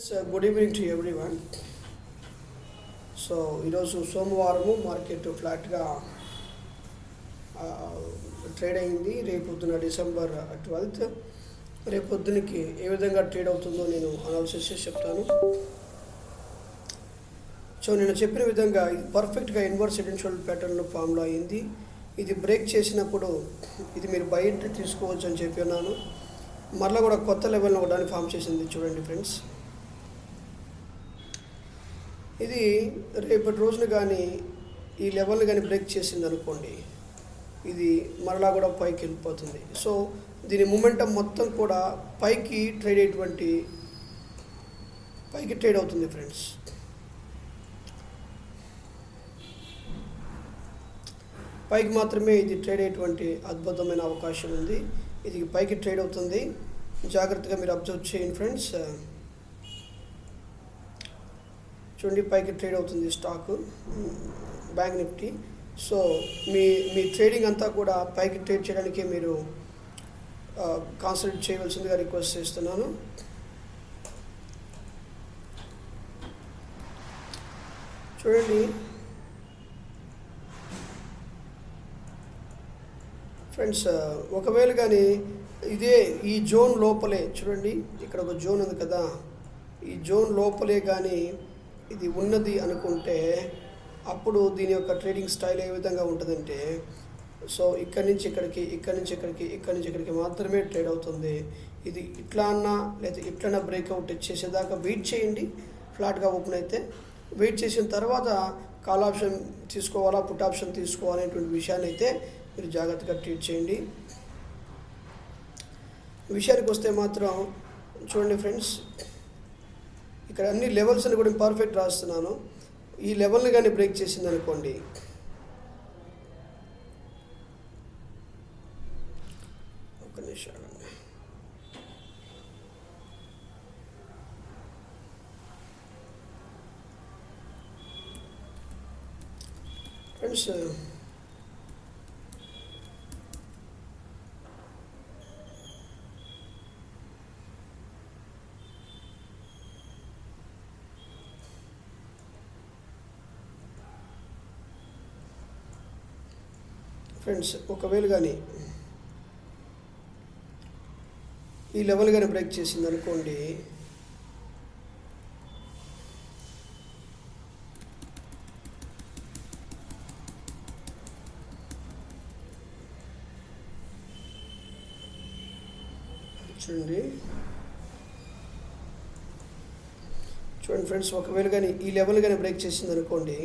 Good evening to everyone. So ఈరోజు సోమవారము market ఫ్లాట్గా ట్రేడ్ అయింది. రేపొద్దున డిసెంబర్ 12th రేపొద్దునకి ఏ విధంగా ట్రేడ్ అవుతుందో నేను అనాలిసిస్ చేసి చెప్తాను. సో నేను చెప్పిన విధంగా ఇది పర్ఫెక్ట్గా ఇన్వర్స్ ఎటెన్షియల్ ప్యాటర్న్లో ఫామ్లో అయింది. ఇది బ్రేక్ చేసినప్పుడు ఇది మీరు బై ఎంట్రీ తీసుకోవచ్చు అని చెప్పి ఉన్నాను. మరలా కూడా కొత్త లెవెల్ని ఒకదాన్ని ఫామ్ చేసింది చూడండి ఫ్రెండ్స్. ఇది రేపటి రోజున కానీ ఈ లెవెల్ని కానీ బ్రేక్ చేసింది అనుకోండి, ఇది మరలా కూడా పైకి వెళ్ళిపోతుంది. సో దీని మూమెంటం మొత్తం కూడా పైకి ట్రేడ్ అవుతుంది ఫ్రెండ్స్. పైకి మాత్రమే ఇది ట్రేడ్ అయ్యేటువంటి అద్భుతమైన అవకాశం ఉంది. ఇది పైకి ట్రేడ్ అవుతుంది. జాగ్రత్తగా మీరు అబ్జర్వ్ చేయండి ఫ్రెండ్స్. చూడండి, పైకి ట్రేడ్ అవుతుంది స్టాక్ బ్యాంక్ నిఫ్టీ. సో మీ ట్రేడింగ్ అంతా కూడా పైకి ట్రేడ్ చేయడానికి మీరు కాన్సన్ట్రేట్ చేయవలసిందిగా రిక్వెస్ట్ చేస్తున్నాను. చూడండి ఫ్రెండ్స్, ఒకవేళ కానీ ఈ జోన్ లోపలే, చూడండి ఇక్కడ ఒక జోన్ ఉంది కదా, ఈ జోన్ లోపలే కానీ ఇది ఉన్నది అనుకుంటే అప్పుడు దీని యొక్క ట్రేడింగ్ స్టైల్ ఏ విధంగా ఉంటుందంటే, సో ఇక్కడి నుంచి ఇక్కడికి మాత్రమే ట్రేడ్ అవుతుంది. ఇది ఇట్లా అన్నా లేదా ఇట్లన్నా బ్రేక్అవుట్ చేసేదాకా వెయిట్ చేయండి. ఫ్లాట్గా ఓపెన్ అయితే వెయిట్ చేసిన తర్వాత కాల్ ఆప్షన్ తీసుకోవాలా, పుట్ ఆప్షన్ తీసుకోవాలనేటువంటి విషయాన్ని అయితే మీరు జాగ్రత్తగా ట్రీట్ చేయండి. విషయానికి వస్తే మాత్రం చూడండి ఫ్రెండ్స్, ఇక్కడ అన్ని లెవెల్స్ అని కూడా పర్ఫెక్ట్ రాస్తున్నాను. ఈ లెవెల్ని కానీ బ్రేక్ చేసింది అనుకోండి, ఒక నిమిషం ఫ్రెండ్స్. ఒకవేళ కానీ ఈ లెవెల్ కానీ బ్రేక్ చేసింది అనుకోండి, చూడండి ఫ్రెండ్స్, ఒకవేళ కానీ ఈ లెవెల్ కానీ బ్రేక్ చేసింది అనుకోండి,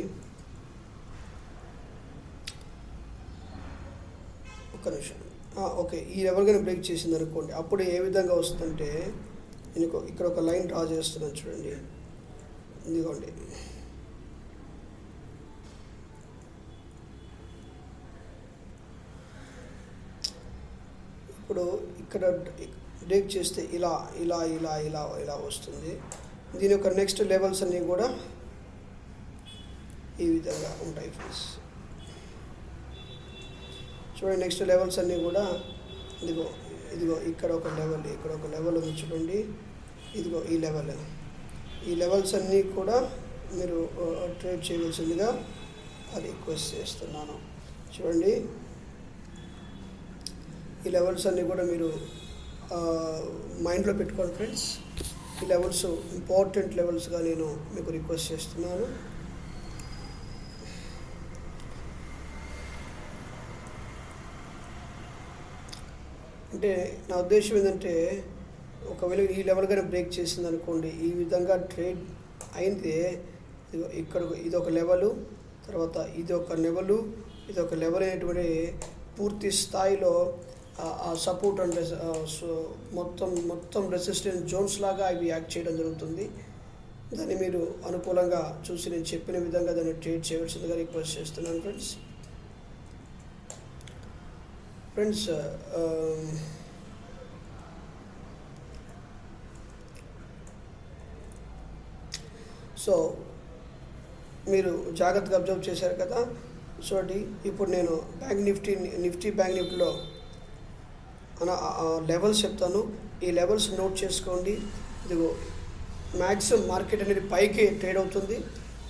ఓకే, ఈ లెవెల్ కానీ బ్రేక్ చేసింది అనుకోండి, అప్పుడు ఏ విధంగా వస్తుందంటే, నేను ఇక్కడ ఒక లైన్ డ్రా చేస్తున్నాను చూడండి. ఇదిగోండి, ఇప్పుడు ఇక్కడ బ్రేక్ చేస్తే ఇలా ఇలా ఇలా ఇలా ఇలా వస్తుంది. దీని యొక్క నెక్స్ట్ లెవెల్స్ అన్నీ కూడా ఈ విధంగా ఉంటాయి ఫ్రెండ్స్. చూడండి, నెక్స్ట్ లెవెల్స్ అన్నీ కూడా ఇదిగో ఇక్కడ ఒక లెవెల్ ఉంది చూడండి. ఇదిగో ఈ లెవెల్స్ అన్నీ కూడా మీరు ట్రేడ్ చేయవలసిందిగా రిక్వెస్ట్ చేస్తున్నాను. చూడండి, ఈ లెవెల్స్ అన్నీ కూడా మీరు మైండ్లో పెట్టుకోండి ఫ్రెండ్స్. ఈ లెవెల్స్ ఇంపార్టెంట్ లెవెల్స్గా నేను మీకు రిక్వెస్ట్ చేస్తున్నాను. అంటే నా ఉద్దేశం ఏంటంటే, ఒకవేళ ఈ లెవెల్ కానీ బ్రేక్ చేసింది అనుకోండి, ఈ విధంగా ట్రేడ్ అయితే ఇక్కడ ఇదొక లెవెలు, తర్వాత ఇదొక లెవెల్ అనేటువంటి పూర్తి స్థాయిలో ఆ సపోర్ట్ అండ్ మొత్తం రెసిస్టెన్స్ జోన్స్ లాగా ఇవి యాక్ట్ చేయడం జరుగుతుంది. దాన్ని మీరు అనుకూలంగా చూసి నేను చెప్పిన విధంగా దాన్ని ట్రేడ్ చేయవలసిందిగా రిక్వెస్ట్ చేస్తున్నాను ఫ్రెండ్స్. సో మీరు జాగ్రత్తగా అబ్జర్వ్ చేశారు కదా. చూడండి, ఇప్పుడు నేను నిఫ్టీ బ్యాంక్ నిఫ్టీలో లెవెల్స్ చెప్తాను. ఈ లెవెల్స్ నోట్ చేసుకోండి. ఇదిగో మ్యాక్సిమం మార్కెట్ అనేది పైకి ట్రేడ్ అవుతుంది.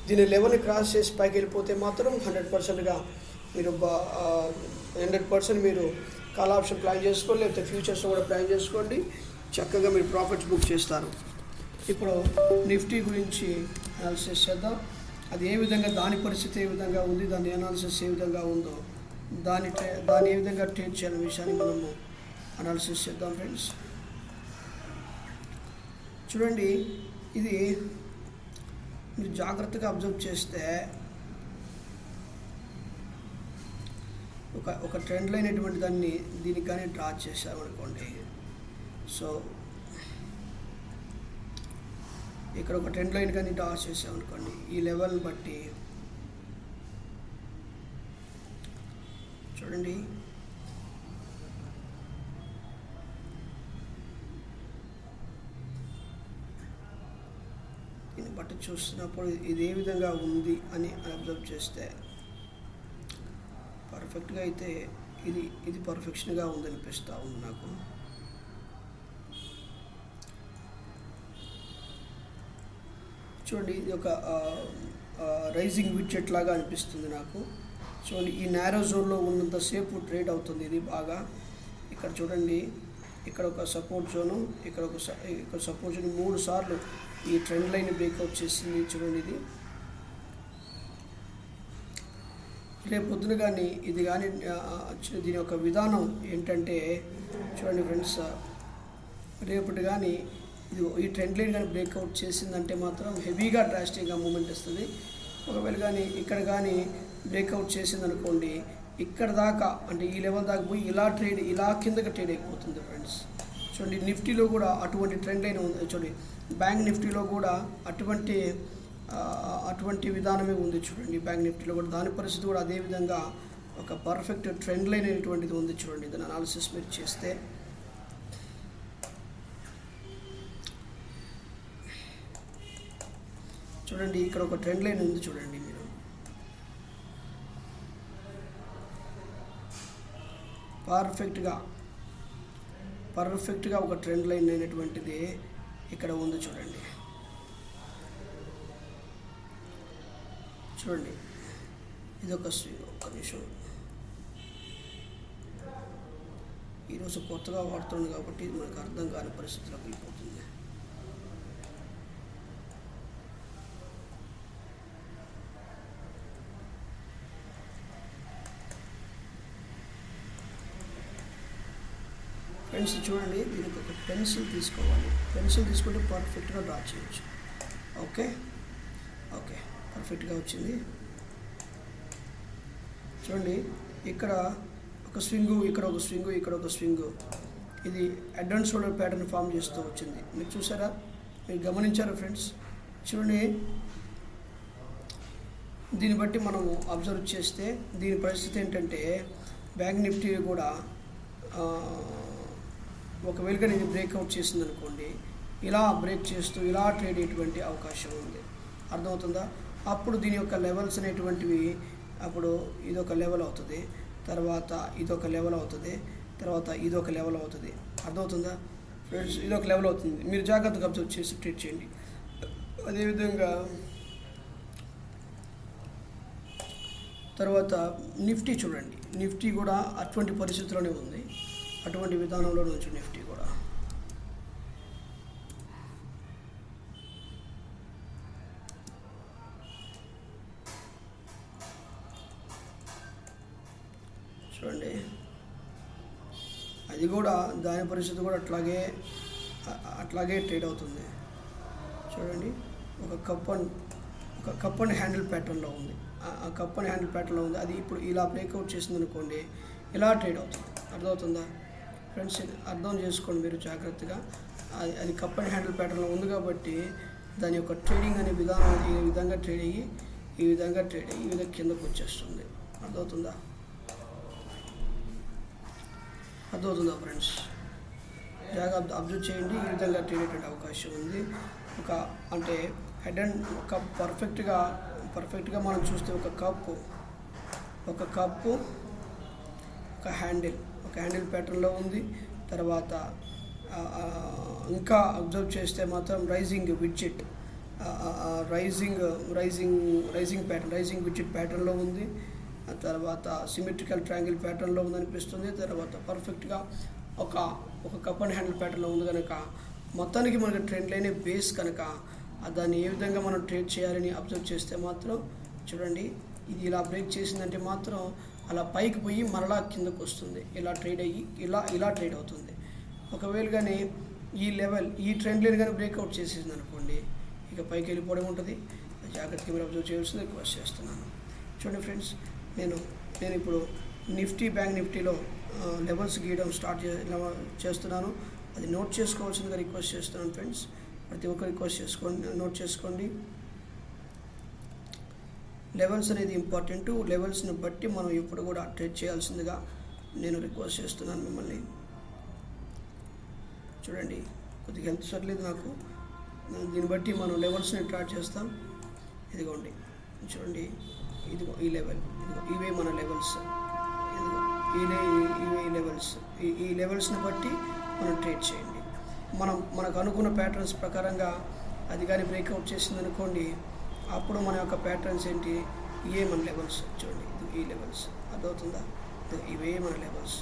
దీని లెవెల్ని క్రాస్ చేసి పైకి వెళ్ళిపోతే మాత్రం 100%గా మీరు 100% మీరు కాల్ ఆప్షన్ ప్లాన్ చేసుకోండి, లేకపోతే ఫ్యూచర్స్ కూడా ప్లాన్ చేసుకోండి. చక్కగా మీరు ప్రాఫిట్స్ బుక్ చేస్తారు. ఇప్పుడు నిఫ్టీ గురించి అనాలిసిస్ చేద్దాం. అది ఏ విధంగా, దాని పరిస్థితి ఏ విధంగా ఉంది, దాని అనాలిసిస్ ఏ విధంగా ఉందో, దాని ఏ విధంగా ట్రేడ్ చేయాలనే విషయాన్ని మనము అనాలిసిస్ చేద్దాం ఫ్రెండ్స్. చూడండి, ఇది మీరు జాగ్రత్తగా అబ్జర్వ్ చేస్తే ఒక ట్రెండ్ లైన్ అయినటువంటి దాన్ని దీనికి కానీ డ్రా చేసామనుకోండి. సో ఇక్కడ ఒక ట్రెండ్ లైన్ కానీ డ్రా చేసామనుకోండి, ఈ లెవెల్ని బట్టి చూడండి, దీన్ని బట్టి చూస్తున్నప్పుడు ఇది ఏ విధంగా ఉంది అని అబ్జర్వ్ చేస్తే పర్ఫెక్ట్గా అయితే ఇది పర్ఫెక్షన్గా ఉందనిపిస్తూ ఉంది నాకు. చూడండి, ఇది ఒక రైజింగ్ విడ్జెట్ లాగా అనిపిస్తుంది నాకు. చూడండి, ఈ నేరో జోన్లో ఉన్నంతసేపు ట్రేడ్ అవుతుంది ఇది బాగా. ఇక్కడ చూడండి, ఇక్కడ ఒక సపోర్ట్ జోను, ఇక్కడ సపోర్ట్ జోన్ 3 సార్లు ఈ ట్రెండ్ లైన్ బ్రేక్అవుట్ చేసింది. చూడండి, ఇది రేపు పొద్దున కానీ ఇది కానీ దీని యొక్క విధానం ఏంటంటే చూడండి ఫ్రెండ్స్, రేపటి కానీ ఇది ఈ ట్రెండ్ లైన్ కానీ బ్రేక్అవుట్ చేసిందంటే మాత్రం హెవీగా డ్రాస్టిక్గా మూమెంట్ వస్తుంది. ఒకవేళ కానీ ఇక్కడ కానీ బ్రేక్అవుట్ చేసిందనుకోండి, ఇక్కడ దాకా అంటే ఈ లెవెల్ దాకా పోయి ఇలా కిందకి ట్రేడ్ అయిపోతుంది ఫ్రెండ్స్. చూడండి, నిఫ్టీలో కూడా అటువంటి ట్రెండ్ లైన్ ఉంది. చూడండి, బ్యాంక్ నిఫ్టీలో కూడా అటువంటి విధానమే ఉంది. చూడండి, బ్యాంక్ నిఫ్టీలో కూడా దాని పరిస్థితి కూడా అదే విధంగా ఒక పర్ఫెక్ట్ ట్రెండ్ లైన్ అనేటువంటిది ఉంది. చూడండి, దాని అనాలిసిస్ మీరు చేస్తే చూడండి, ఇక్కడ ఒక ట్రెండ్ లైన్ ఉంది. చూడండి, మీరు పర్ఫెక్ట్గా ఒక ట్రెండ్ లైన్ అయినటువంటిది ఇక్కడ ఉంది. చూడండి, ఇది ఒక స్వింగ్. ఒక్క నిమిషం, ఈరోజు కొత్తగా వాడుతుంది కాబట్టి ఇది మనకు అర్థం కాని పరిస్థితిలోకి వెళ్ళిపోతుంది. ఫ్రెండ్స్ చూడండి, దీనికి ఒక పెన్సిల్ తీసుకోవాలి. పెన్సిల్ తీసుకుంటే పర్ఫెక్ట్గా డ్రా చేయొచ్చు. ఓకే, పర్ఫెక్ట్గా వచ్చింది. చూడండి, ఇక్కడ ఒక స్వింగు, ఇక్కడ ఒక స్వింగు, ఇది head and shoulder pattern form చేస్తూ వచ్చింది. మీరు చూసారా, మీరు గమనించారా ఫ్రెండ్స్? చూడండి, దీన్ని బట్టి మనము అబ్జర్వ్ చేస్తే దీని పరిస్థితి ఏంటంటే బ్యాంక్ నిఫ్టీ కూడా ఒకవేళ ఇది బ్రేక్అవుట్ చేసింది అనుకోండి, ఇలా బ్రేక్ చేస్తూ ఇలా ట్రేడ్ అయ్యేటువంటి అవకాశం ఉంది. అర్థమవుతుందా? అప్పుడు దీని యొక్క లెవెల్స్ అనేటువంటివి, అప్పుడు ఇదొక లెవెల్ అవుతుంది, తర్వాత ఇదొక లెవెల్ అవుతుంది, తర్వాత ఇదొక లెవెల్ అవుతుంది. అర్థమవుతుందా ఫ్రెండ్స్? ఇదొక లెవెల్ అవుతుంది. మీరు జాగ్రత్తగా అబ్జర్వ్ చేసి ట్రేడ్ చేయండి. అదేవిధంగా తర్వాత నిఫ్టీ చూడండి, నిఫ్టీ కూడా అటువంటి పరిస్థితిలోనే ఉంది, అటువంటి విధానంలో నుంచి నిఫ్టీ కూడా చూడండి, అది కూడా దాని పరిస్థితి కూడా అట్లాగే ట్రేడ్ అవుతుంది. చూడండి, ఒక కప్ అండ్ హ్యాండిల్ ప్యాటర్న్లో ఉంది. ఆ కప్ అండ్ హ్యాండిల్ ప్యాటర్న్లో ఉంది. అది ఇప్పుడు ఇలా బ్రేక్అవుట్ చేసింది అనుకోండి, ఇలా ట్రేడ్ అవుతుంది. అర్థమవుతుందా ఫ్రెండ్స్? అర్థం చేసుకోండి మీరు జాగ్రత్తగా. అది కప్ అండ్ హ్యాండిల్ ప్యాటర్న్లో ఉంది కాబట్టి దాని యొక్క ట్రేడింగ్ అనే విధానం ఈ విధంగా ట్రేడ్ అయ్యి ఈ విధంగా కిందకు వచ్చేస్తుంది. అర్థమవుతుందా ఫ్రెండ్స్? జాగ్రత్త అబ్జర్వ్ చేయండి. ఈ విధంగా ట్రేడ్ అయ్యే అవకాశం ఉంది. అంటే హెడ్ అండ్ కప్ పర్ఫెక్ట్గా మనం చూస్తే ఒక కప్పు ఒక హ్యాండిల్ ప్యాటర్న్లో ఉంది. తర్వాత ఇంకా అబ్జర్వ్ చేస్తే మాత్రం రైజింగ్ విడ్జెట్ రైజింగ్ విడ్జెట్ ప్యాటర్న్లో ఉంది. తర్వాత సిమెట్రికల్ ట్రయాంగిల్ ప్యాటర్న్లో ఉందనిపిస్తుంది. తర్వాత పర్ఫెక్ట్గా ఒక కప్ అండ్ హ్యాండిల్ ప్యాటర్న్లో ఉంది కనుక మొత్తానికి మనకి ట్రెండ్ లైనే బేస్ కనుక దాన్ని ఏ విధంగా మనం ట్రేడ్ చేయాలని అబ్జర్వ్ చేస్తే మాత్రం చూడండి, ఇది ఇలా బ్రేక్ చేసిందంటే మాత్రం అలా పైకి పోయి మరలా కిందకు వస్తుంది. ఇలా ట్రేడ్ అయ్యి ఇలా ట్రేడ్ అవుతుంది. ఒకవేళ కానీ ఈ ట్రెండ్ లైన్ కానీ బ్రేక్అవుట్ చేసేసింది అనుకోండి, ఇక పైకి వెళ్ళిపోవడం ఉంటుంది. జాగ్రత్తగా మీరు అబ్జర్వ్ చేయాల్సింది రిక్వెస్ట్ చేస్తున్నాను. చూడండి ఫ్రెండ్స్, నేను ఇప్పుడు బ్యాంక్ నిఫ్టీలో లెవెల్స్ గీయడం స్టార్ట్ చేస్తున్నాను. అది నోట్ చేసుకోవాల్సిందిగా రిక్వెస్ట్ చేస్తున్నాను ఫ్రెండ్స్. ప్రతి ఒక్కరు రిక్వెస్ట్ నోట్ చేసుకోండి. లెవెల్స్ అనేది ఇంపార్టెంట్. లెవెల్స్ని బట్టి మనం ఇప్పుడు కూడా ట్రేడ్ చేయాల్సిందిగా నేను రిక్వెస్ట్ చేస్తున్నాను మిమ్మల్ని. చూడండి, కొద్దిగా హెల్త్ సర్లేదు నాకు. దీన్ని బట్టి మనం లెవెల్స్ని ట్రాక్ చేస్తాం. ఇదిగోండి, చూడండి, ఇదిగో ఈ లెవెల్, ఇవే మన లెవెల్స్, ఇదిగో ఇవే లెవెల్స్. ఈ లెవెల్స్ని బట్టి మనం ట్రేడ్ చేయండి. మనకు అనుకున్న ప్యాటర్న్స్ ప్రకారంగా అది కానీ బ్రేక్అవుట్ చేసింది అనుకోండి, అప్పుడు మన యొక్క ప్యాటర్న్స్ ఏంటి, ఇవే మన లెవెల్స్. చూడండి, ఈ లెవెల్స్ అర్థమవుతుందా, ఇవే మన లెవెల్స్.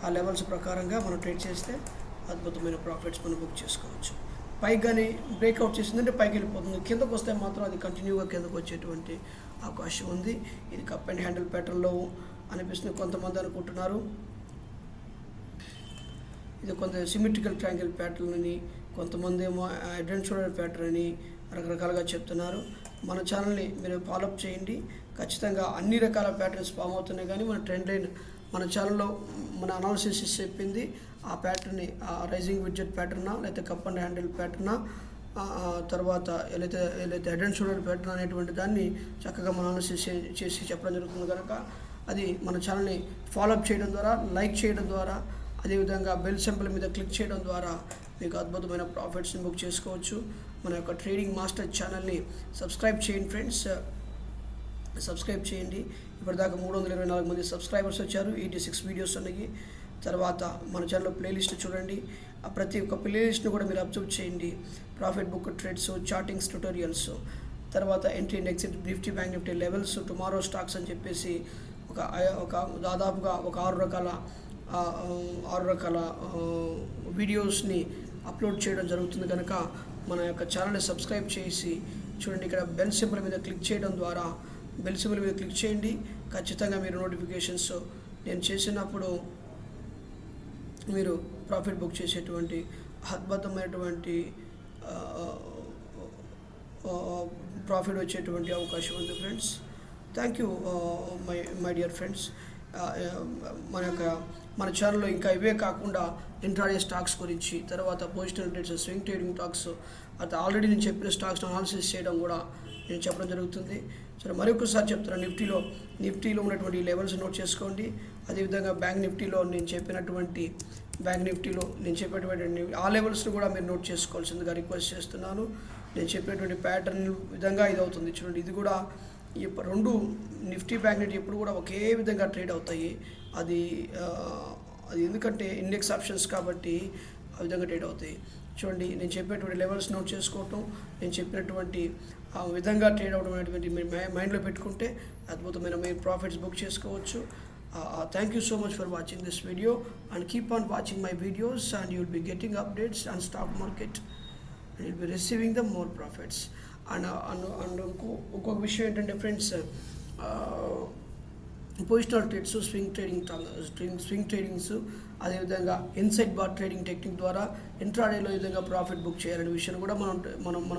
ఆ లెవెల్స్ ప్రకారంగా మనం ట్రేడ్ చేస్తే అద్భుతమైన ప్రాఫిట్స్ మనం బుక్ చేసుకోవచ్చు. పైకి కానీ బ్రేక్అవుట్ చేసిందంటే పైకి వెళ్ళిపోతుంది. కిందకు వస్తే మాత్రం అది కంటిన్యూగా కిందకు వచ్చేటువంటి అవకాశం ఉంది. ఇది కప్ అండ్ హ్యాండిల్ ప్యాటర్న్లో అనిపిస్తుంది కొంతమంది అనుకుంటున్నారు. ఇది కొంత సిమెట్రికల్ ట్రయాంగిల్ ప్యాటర్న్ అని, కొంతమంది ఏమో హెడ్ అండ్ షోల్డర్ ప్యాటర్న్ అని రకరకాలుగా చెప్తున్నారు. మన ఛానల్ని మీరు ఫాలోఅప్ చేయండి. ఖచ్చితంగా అన్ని రకాల ప్యాటర్న్స్ ఫామ్ అవుతున్నాయి. కానీ మన ట్రెండ్ లైన్ మన ఛానల్లో మన అనాలిసిస్ చెప్పింది. ఆ ప్యాటర్న్ని రైజింగ్ విడ్జెట్ ప్యాటర్నా, లేకపోతే కప్ అండ్ హ్యాండిల్ ప్యాటర్నా, తర్వాత ఏదైతే హెడ్ అండ్ షోల్డర్ ప్యాటర్న్ అనేటువంటి దాన్ని చక్కగా మన అనాలిసిస్ చేసి చెప్పడం జరుగుతుంది. కనుక అది మన ఛానల్ని ఫాలోఅప్ చేయడం ద్వారా, లైక్ చేయడం ద్వారా, అదేవిధంగా బెల్ సింబల్ మీద క్లిక్ చేయడం ద్వారా మీకు అద్భుతమైన ప్రాఫిట్స్ని బుక్ చేసుకోవచ్చు. మన యొక్క ట్రేడింగ్ మాస్టర్ ఛానల్ని సబ్స్క్రైబ్ చేయండి ఫ్రెండ్స్, సబ్స్క్రైబ్ చేయండి. ఇప్పటిదాకా 324 మంది సబ్స్క్రైబర్స్ వచ్చారు. 86 వీడియోస్ ఉన్నాయి. తర్వాత మన ఛానల్లో ప్లేలిస్ట్ చూడండి. ప్రతి ఒక్క ప్లేలిస్ట్ని కూడా మీరు అబ్జర్వ్ చేయండి. ప్రాఫిట్ బుక్ ట్రేడ్స్, చార్టింగ్స్, ట్యూటోరియల్స్, తర్వాత entry and exit, Nifty bank Nifty levels, tomorrow stocks అని చెప్పేసి ఒక దాదాపుగా ఒక 6 రకాల వీడియోస్ని అప్లోడ్ చేయడం జరుగుతుంది. కనుక మన యొక్క ఛానల్ని సబ్స్క్రైబ్ చేసి చూడండి. ఇక్కడ బెల్ సింబల్ మీద క్లిక్ చేయడం ద్వారా, బెల్ సింబల్ మీద క్లిక్ చేయండి. ఖచ్చితంగా మీరు నోటిఫికేషన్స్ నేను చేసినప్పుడు మీరు ప్రాఫిట్ బుక్ చేసేటువంటి అద్భుతమైనటువంటి ప్రాఫిట్ వచ్చేటువంటి అవకాశం ఉంది friends. Thank you my dear friends. మన ఛానల్లో ఇంకా ఇవే కాకుండా ఇంట్రాడే స్టాక్స్ గురించి, తర్వాత positional trades, swing trading stocks, అది ఆల్రెడీ నేను చెప్పిన స్టాక్స్ని అనాలిసిస్ చేయడం కూడా నేను చెప్పడం జరుగుతుంది. సరే, మరొకసారి చెప్తున్నాను. నిఫ్టీలో ఉన్నటువంటి లెవెల్స్ నోట్ చేసుకోండి. అదేవిధంగా బ్యాంక్ నిఫ్టీలో నేను చెప్పినటువంటి ఆ లెవెల్స్ని కూడా మీరు నోట్ చేసుకోవాల్సిందిగా రిక్వెస్ట్ చేస్తున్నాను. నేను చెప్పినటువంటి ప్యాటర్న్ విధంగా ఇది అవుతుంది. చూడండి, ఇది కూడా ఈ రెండు నిఫ్టీ బ్యాంక్ నిఫ్టీ ఎప్పుడు కూడా ఒకే విధంగా ట్రేడ్ అవుతాయి. అది ఎందుకంటే ఇండెక్స్ ఆప్షన్స్ కాబట్టి ఆ విధంగా ట్రేడ్ అవుతాయి. చూడండి, నేను చెప్పేటువంటి లెవెల్స్ నోట్ చేసుకోవటం, నేను చెప్పినటువంటి ఆ విధంగా ట్రేడ్ అవడం అనేటువంటి మీరు మైండ్లో పెట్టుకుంటే అద్భుతమైన మీరు ప్రాఫిట్స్ బుక్ చేసుకోవచ్చు. Thank you so much for watching this video, and keep on watching my videos, and you will be getting updates on stock market, and you will be receiving the more profits. And ఇంకొక విషయం ఏంటంటే friends, positional trades, swing tradings, అదేవిధంగా inside bar trading technique ద్వారా ఇంట్రాడేలో ఈ విధంగా profit book చేయాలనే విషయాన్ని కూడా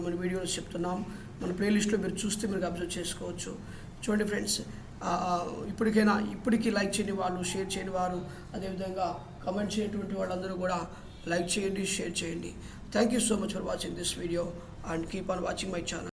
మనం వీడియోలో చెప్తున్నాం. మన ప్లేలిస్ట్లో మీరు చూస్తే మీరు అబ్జర్వ్ చేసుకోవచ్చు. చూడండి ఫ్రెండ్స్, ఇప్పటికీ లైక్ చేయని వాళ్ళు, షేర్ చేయని వారు, అదేవిధంగా కమెంట్ చేయటువంటి వాళ్ళందరూ కూడా లైక్ చేయండి, షేర్ చేయండి. Thank you so much for watching this video, and keep on watching my channel.